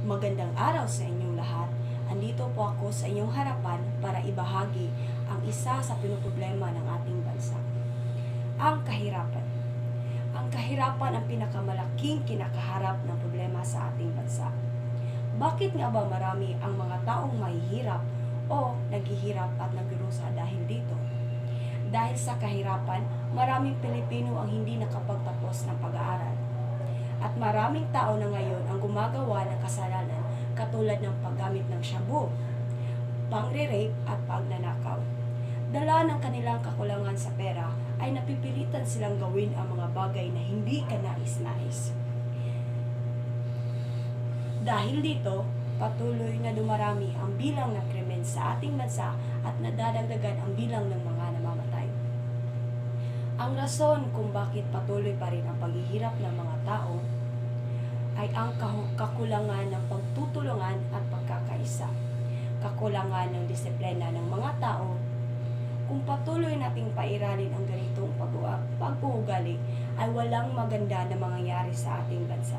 Magandang araw sa inyong lahat. Andito po ako sa inyong harapan para ibahagi ang isa sa pinoproblema ng ating bansa. Ang kahirapan. Ang kahirapan ang pinakamalaking kinakaharap ng problema sa ating bansa. Bakit nga ba marami ang mga taong mahihirap o naghihirap at nagdurusa dahil dito? Dahil sa kahirapan, maraming Pilipino ang hindi nakapagtapos ng pag-aaral. At maraming tao na ngayon ang gumagawa ng kasalanan katulad ng paggamit ng shabu, pangre-rape at pagnanakaw. Dala ng kanilang kakulangan sa pera ay napipilitan silang gawin ang mga bagay na hindi kanais-nais. Dahil dito, patuloy na dumarami ang bilang ng krimen sa ating bansa at nadadagdagan ang bilang ng mga namamatay. Ang rason kung bakit patuloy pa rin ang paghihirap ng mga tao ay ang kakulangan ng pagtutulungan at pagkakaisa, kakulangan ng disiplina ng mga tao. Kung patuloy nating pairalin ang ganitong pag-uugali, ay walang maganda na mangyayari sa ating bansa.